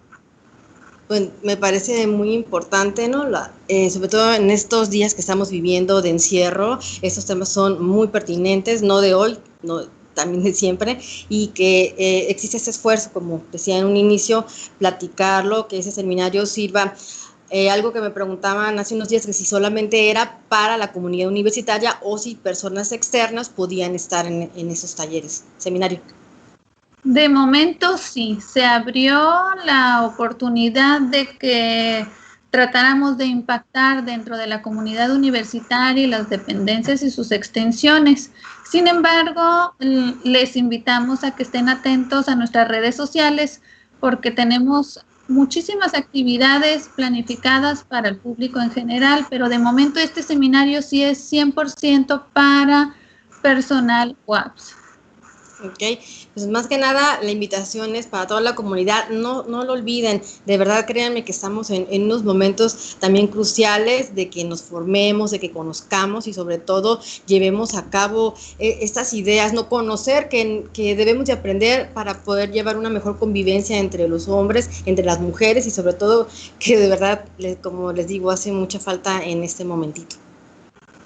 Pues me parece muy importante, ¿no? Sobre todo en estos días que estamos viviendo de encierro, estos temas son muy pertinentes, no de hoy, no, también de siempre, y que existe este esfuerzo, como decía en un inicio, platicarlo, que ese seminario sirva. Algo que me preguntaban hace unos días, que si solamente era para la comunidad universitaria o si personas externas podían estar en esos talleres, seminario. De momento sí, se abrió la oportunidad de que tratáramos de impactar dentro de la comunidad universitaria y las dependencias y sus extensiones. Sin embargo, les invitamos a que estén atentos a nuestras redes sociales porque tenemos muchísimas actividades planificadas para el público en general, pero de momento este seminario sí es 100% para personal UAPS. Ok, pues más que nada la invitación es para toda la comunidad, no lo olviden, de verdad créanme que estamos en unos momentos también cruciales de que nos formemos, de que conozcamos y sobre todo llevemos a cabo estas ideas, no conocer que debemos de aprender para poder llevar una mejor convivencia entre los hombres, entre las mujeres y sobre todo que de verdad, como les digo, hace mucha falta en este momentito.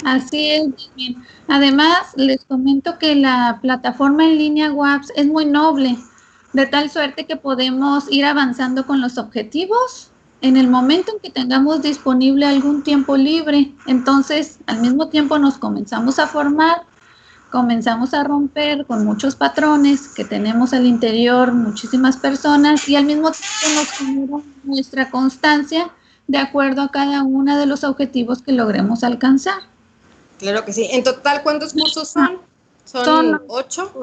Así es, bien. Además, les comento que la plataforma en línea UAPS es muy noble, de tal suerte que podemos ir avanzando con los objetivos en el momento en que tengamos disponible algún tiempo libre. Entonces, al mismo tiempo nos comenzamos a formar comenzamos a romper con muchos patrones que tenemos al interior muchísimas personas y al mismo tiempo nos genera nuestra constancia de acuerdo a cada uno de los objetivos que logremos alcanzar. Claro que sí. En total, ¿cuántos cursos son? ¿Son 8?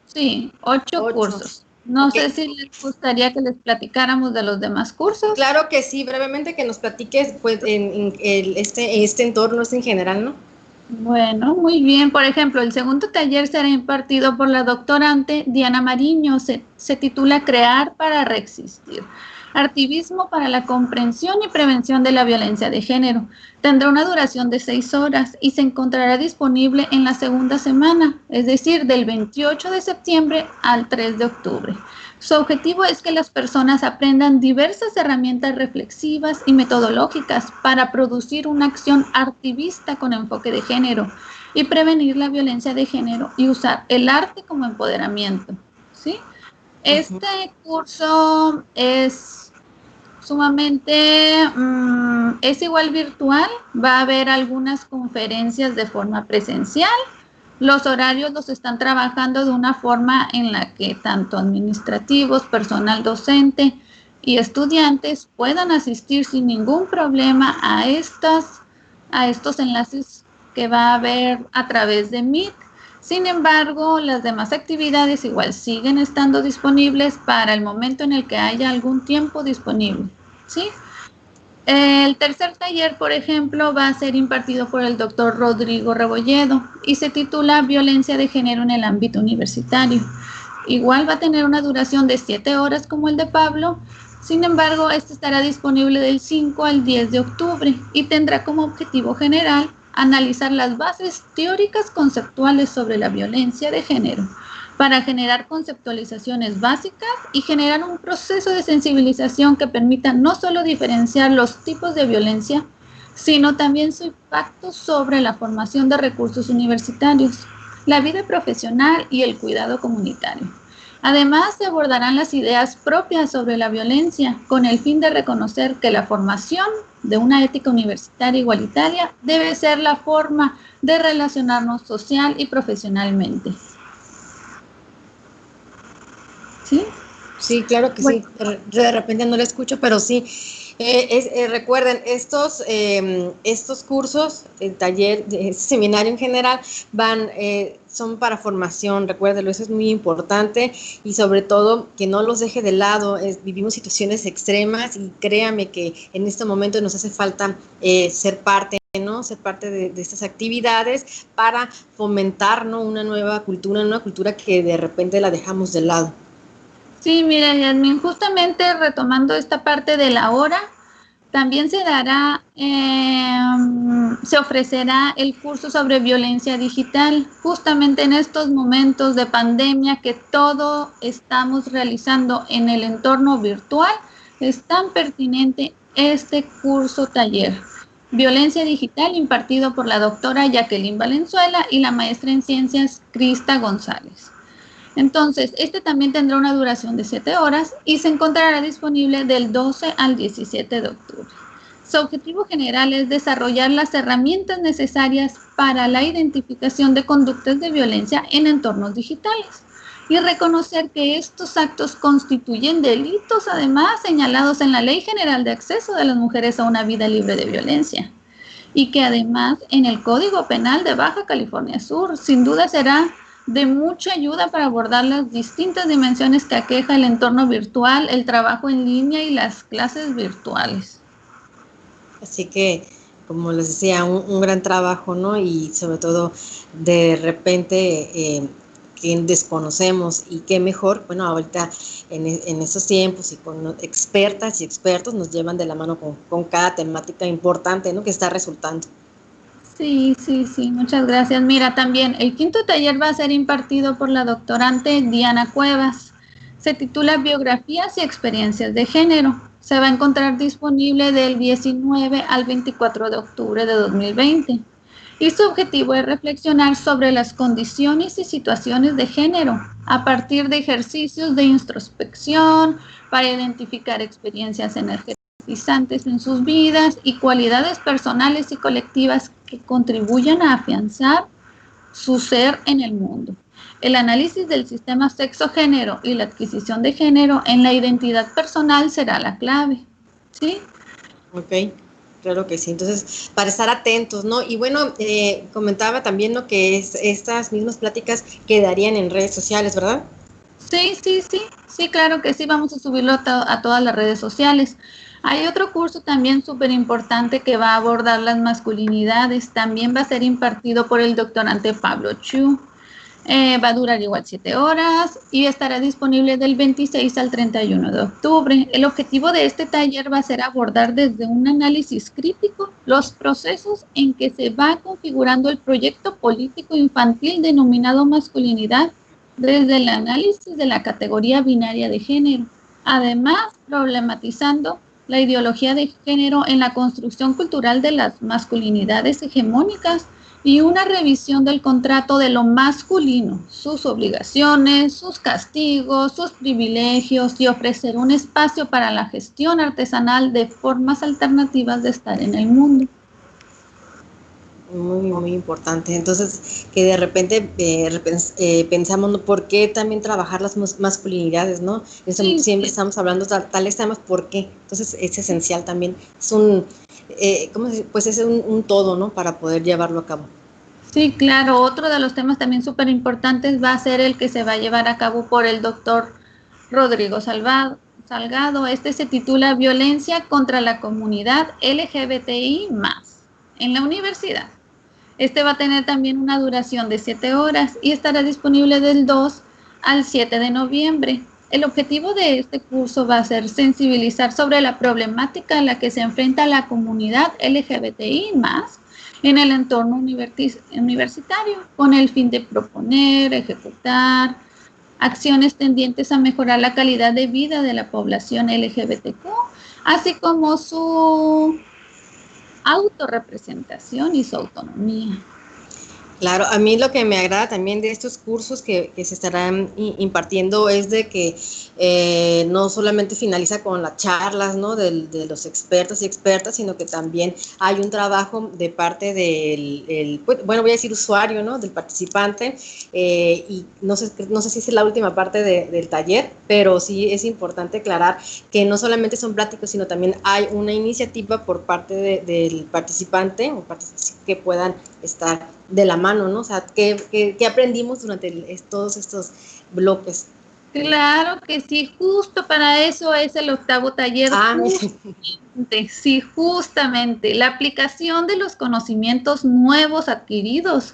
Sí, 8 cursos. No sé si les gustaría que les platicáramos de los demás cursos. Claro que sí, brevemente que nos platiques pues, en este entorno en general, ¿no? Bueno, muy bien. Por ejemplo, el segundo taller será impartido por la doctorante Diana Mariño. Se titula Crear para Reexistir. Activismo para la comprensión y prevención de la violencia de género. Tendrá una duración de 6 horas y se encontrará disponible en la segunda semana, es decir, del 28 de septiembre al 3 de octubre. Su objetivo es que las personas aprendan diversas herramientas reflexivas y metodológicas para producir una acción activista con enfoque de género y prevenir la violencia de género y usar el arte como empoderamiento, ¿sí? Este curso es sumamente, es igual virtual, va a haber algunas conferencias de forma presencial. Los horarios los están trabajando de una forma en la que tanto administrativos, personal docente y estudiantes puedan asistir sin ningún problema a estos enlaces que va a haber a través de Meet. Sin embargo, las demás actividades igual siguen estando disponibles para el momento en el que haya algún tiempo disponible, ¿sí? El tercer taller, por ejemplo, va a ser impartido por el doctor Rodrigo Rebolledo y se titula Violencia de Género en el ámbito universitario. Igual va a tener una duración de 7 horas como el de Pablo, sin embargo, este estará disponible del 5 al 10 de octubre y tendrá como objetivo general analizar las bases teóricas conceptuales sobre la violencia de género para generar conceptualizaciones básicas y generar un proceso de sensibilización que permita no solo diferenciar los tipos de violencia, sino también su impacto sobre la formación de recursos universitarios, la vida profesional y el cuidado comunitario. Además, se abordarán las ideas propias sobre la violencia con el fin de reconocer que la formación de una ética universitaria igualitaria debe ser la forma de relacionarnos social y profesionalmente. ¿Sí? Sí, claro que bueno. Sí. De repente no lo escucho, pero sí. Recuerden, estos cursos, el taller, este seminario en general, son para formación, recuérdenlo, eso es muy importante y sobre todo que no los deje de lado. Vivimos situaciones extremas y créame que en este momento nos hace falta ser parte, ¿no? Ser parte de estas actividades para fomentar, ¿no? Una nueva cultura que de repente la dejamos de lado. Sí, mira, Yasmin, justamente retomando esta parte de la hora, también se ofrecerá el curso sobre violencia digital, justamente en estos momentos de pandemia que todo estamos realizando en el entorno virtual, es tan pertinente este curso taller. Violencia digital impartido por la doctora Jacqueline Valenzuela y la maestra en ciencias Crista González. Entonces, este también tendrá una duración de 7 horas y se encontrará disponible del 12 al 17 de octubre. Su objetivo general es desarrollar las herramientas necesarias para la identificación de conductas de violencia en entornos digitales y reconocer que estos actos constituyen delitos, además señalados en la Ley General de Acceso de las Mujeres a una Vida Libre de Violencia, y que además en el Código Penal de Baja California Sur sin duda será de mucha ayuda para abordar las distintas dimensiones que aqueja el entorno virtual, el trabajo en línea y las clases virtuales. Así que, como les decía, un gran trabajo, ¿no? Y sobre todo, de repente, que desconocemos y qué mejor, bueno, ahorita en estos tiempos y con expertas y expertos nos llevan de la mano con cada temática importante, ¿no? Que está resultando. Sí, muchas gracias. Mira, también el quinto taller va a ser impartido por la doctorante Diana Cuevas. Se titula Biografías y experiencias de género. Se va a encontrar disponible del 19 al 24 de octubre de 2020. Y su objetivo es reflexionar sobre las condiciones y situaciones de género a partir de ejercicios de introspección para identificar experiencias energizantes en sus vidas y cualidades personales y colectivas que contribuyan a afianzar su ser en el mundo. El análisis del sistema sexo-género y la adquisición de género en la identidad personal será la clave, ¿sí? Ok, claro que sí. Entonces, para estar atentos, ¿no? Y bueno, comentaba también, ¿no?, que estas mismas pláticas quedarían en redes sociales, ¿verdad? Sí, claro que sí, vamos a subirlo a todas las redes sociales. Hay otro curso también súper importante que va a abordar las masculinidades, también va a ser impartido por el doctorante Pablo Chu. Va a durar igual 7 horas y estará disponible del 26 al 31 de octubre. El objetivo de este taller va a ser abordar desde un análisis crítico los procesos en que se va configurando el proyecto político infantil denominado masculinidad desde el análisis de la categoría binaria de género. Además, problematizando la ideología de género en la construcción cultural de las masculinidades hegemónicas y una revisión del contrato de lo masculino, sus obligaciones, sus castigos, sus privilegios y ofrecer un espacio para la gestión artesanal de formas alternativas de estar en el mundo. Muy, muy importante. Entonces, que de repente pensamos, ¿no?, ¿por qué también trabajar las masculinidades, ¿no? Sí, siempre estamos hablando de tales temas, ¿por qué? Entonces, es esencial también. Es pues es un todo, ¿no?, para poder llevarlo a cabo. Sí, claro. Otro de los temas también súper importantes va a ser el que se va a llevar a cabo por el doctor Rodrigo Salgado. Este se titula Violencia contra la comunidad LGBTI+, en la universidad. Este va a tener también una duración de 7 horas y estará disponible del 2 al 7 de noviembre. El objetivo de este curso va a ser sensibilizar sobre la problemática en la que se enfrenta la comunidad LGBTI+, en el entorno universitario, con el fin de proponer, ejecutar acciones tendientes a mejorar la calidad de vida de la población LGBTQ, así como su autorrepresentación y su autonomía. Claro, a mí lo que me agrada también de estos cursos que se estarán impartiendo es de que no solamente finaliza con las charlas, ¿no?, de los expertos y expertas, sino que también hay un trabajo de parte del voy a decir usuario, ¿no?, del participante, y no sé si es la última parte del taller, pero sí es importante aclarar que no solamente son pláticos, sino también hay una iniciativa por parte del participante o que puedan estar de la mano, ¿no? O sea, ¿qué aprendimos durante todos estos bloques? Claro que sí, justo para eso es el 8º taller. Sí, justamente, la aplicación de los conocimientos nuevos adquiridos,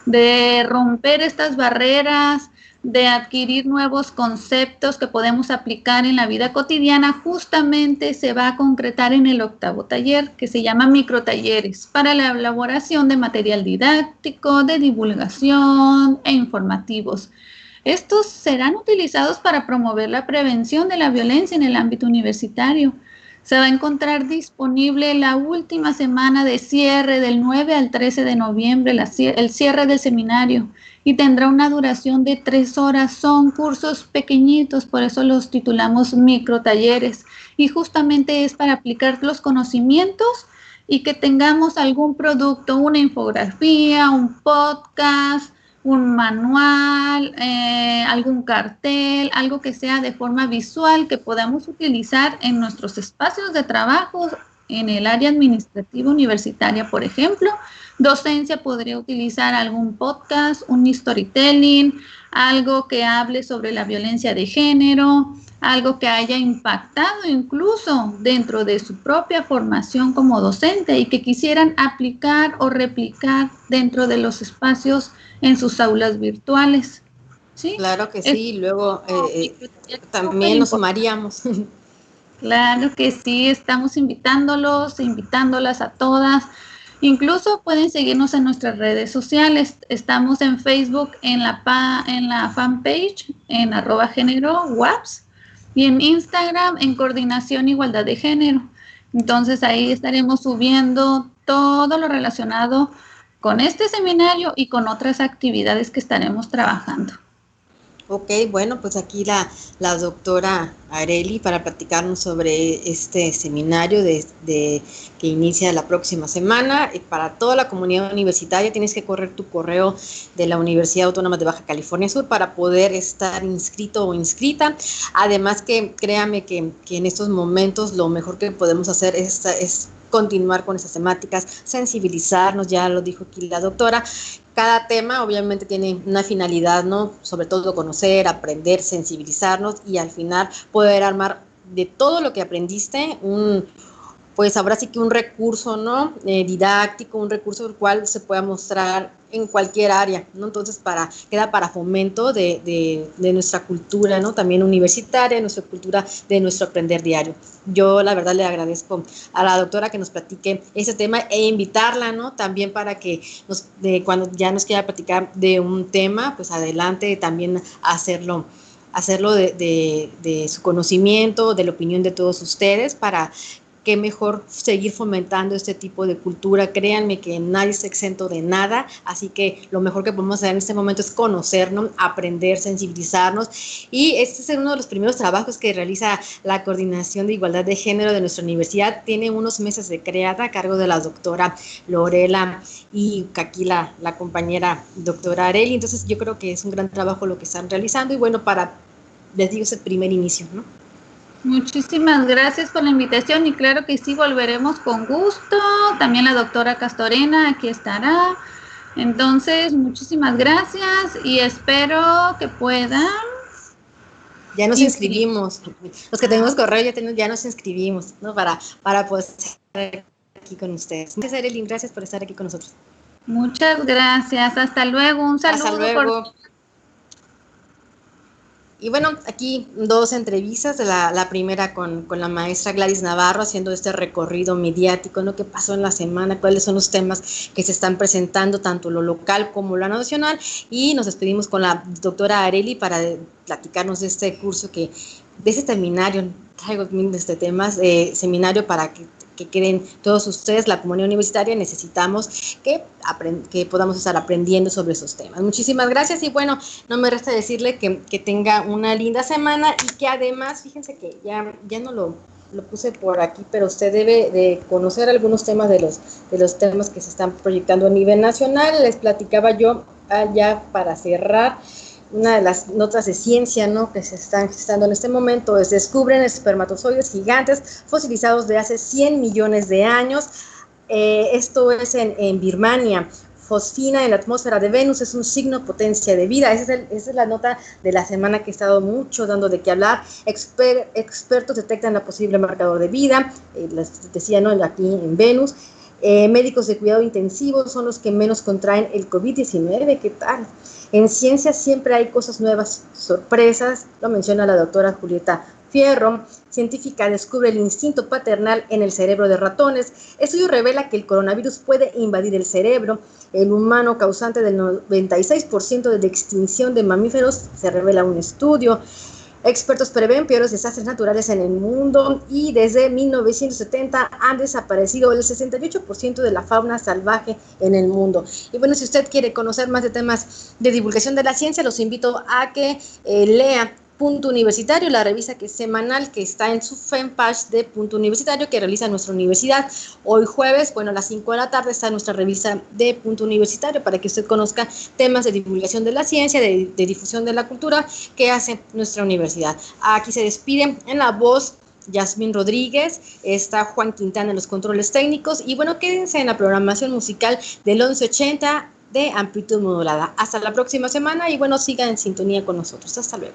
de romper estas barreras, de adquirir nuevos conceptos que podemos aplicar en la vida cotidiana, justamente se va a concretar en el 8º taller, que se llama microtalleres, para la elaboración de material didáctico, de divulgación e informativos. Estos serán utilizados para promover la prevención de la violencia en el ámbito universitario. Se va a encontrar disponible la última semana de cierre del 9 al 13 de noviembre, el cierre del seminario, y tendrá una duración de 3 horas. Son cursos pequeñitos, por eso los titulamos microtalleres, y justamente es para aplicar los conocimientos y que tengamos algún producto, una infografía, un podcast, un manual, algún cartel, algo que sea de forma visual que podamos utilizar en nuestros espacios de trabajo, en el área administrativa universitaria, por ejemplo. Docencia podría utilizar algún podcast, un storytelling, algo que hable sobre la violencia de género, algo que haya impactado incluso dentro de su propia formación como docente y que quisieran aplicar o replicar dentro de los espacios en sus aulas virtuales. ¿Sí? Claro que sí, luego también nos sumaríamos. Claro que sí, estamos invitándolas a todas. Incluso pueden seguirnos en nuestras redes sociales. Estamos en Facebook en la fanpage en @género-waps y en Instagram en Coordinación Igualdad de Género. Entonces ahí estaremos subiendo todo lo relacionado con este seminario y con otras actividades que estaremos trabajando. Ok, bueno, pues aquí la doctora Areli para platicarnos sobre este seminario que inicia la próxima semana. Para toda la comunidad universitaria tienes que correr tu correo de la Universidad Autónoma de Baja California Sur para poder estar inscrito o inscrita. Además que créame que en estos momentos lo mejor que podemos hacer es continuar con esas temáticas, sensibilizarnos, ya lo dijo aquí la doctora. Cada tema obviamente tiene una finalidad, ¿no? Sobre todo conocer, aprender, sensibilizarnos y al final poder armar de todo lo que aprendiste pues ahora sí que un recurso, ¿no? Didáctico, un recurso el cual se pueda mostrar en cualquier área, ¿no? Entonces queda para fomento de nuestra cultura, ¿no? También universitaria, nuestra cultura, de nuestro aprender diario. Yo la verdad le agradezco a la doctora que nos platique ese tema e invitarla, ¿no? También para que cuando ya nos quiera platicar de un tema, pues adelante también hacerlo de su conocimiento, de la opinión de todos ustedes, para que mejor seguir fomentando este tipo de cultura. Créanme que nadie está exento de nada, así que lo mejor que podemos hacer en este momento es conocernos, aprender, sensibilizarnos, y este es uno de los primeros trabajos que realiza la Coordinación de Igualdad de Género de nuestra universidad. Tiene unos meses de creada a cargo de la doctora Lorela y aquí la compañera doctora Areli. Entonces yo creo que es un gran trabajo lo que están realizando y bueno, les digo, es el primer inicio, ¿no? Muchísimas gracias por la invitación y claro que sí, volveremos con gusto. También la doctora Castorena aquí estará. Entonces, muchísimas gracias y espero que puedan. Ya nos inscribimos. Los que tenemos correo ya nos inscribimos, ¿no? Para poder estar aquí con ustedes. Gracias, Arely, gracias por estar aquí con nosotros. Muchas gracias. Hasta luego. Un saludo. Hasta luego. Y bueno, aquí dos entrevistas, la primera con la maestra Gladys Navarro, haciendo este recorrido mediático, ¿no? ¿Qué pasó en la semana? ¿Cuáles son los temas que se están presentando, tanto lo local como lo nacional? Y nos despedimos con la doctora Areli para platicarnos de este curso, de este seminario, traigo miles de temas, seminario para que queden todos ustedes, la comunidad universitaria, necesitamos que podamos estar aprendiendo sobre esos temas. Muchísimas gracias y bueno, no me resta decirle que tenga una linda semana y que además, fíjense que ya no lo puse por aquí, pero usted debe de conocer algunos temas de los temas que se están proyectando a nivel nacional. Les platicaba yo ya para cerrar. Una de las notas de ciencia, ¿no?, que se están gestando en este momento es: descubren espermatozoides gigantes fosilizados de hace 100 millones de años. Esto es en Birmania. Fosfina en la atmósfera de Venus es un signo potencia de vida. Esa es la nota de la semana que he estado mucho dando de qué hablar. Expertos detectan la posible marcador de vida, les decía, ¿no?, aquí en Venus. Médicos de cuidado intensivo son los que menos contraen el COVID-19. ¿Qué tal? En ciencia siempre hay cosas nuevas, sorpresas. Lo menciona la doctora Julieta Fierro. Científica descubre el instinto paternal en el cerebro de ratones. Estudio revela que el coronavirus puede invadir el cerebro. El humano causante del 96% de la extinción de mamíferos, se revela un estudio. Expertos prevén peores desastres naturales en el mundo y desde 1970 han desaparecido el 68% de la fauna salvaje en el mundo. Y bueno, si usted quiere conocer más de temas de divulgación de la ciencia, los invito a que lea Punto Universitario, la revista semanal que está en su fanpage de Punto Universitario que realiza nuestra universidad. Hoy jueves, bueno, a las 5 de la tarde está nuestra revista de Punto Universitario para que usted conozca temas de divulgación de la ciencia, de difusión de la cultura que hace nuestra universidad. Aquí se despide en la voz Yasmín Rodríguez, está Juan Quintana en los controles técnicos y bueno, quédense en la programación musical del 1180 de amplitud modulada. Hasta la próxima semana y bueno, sigan en sintonía con nosotros. Hasta luego.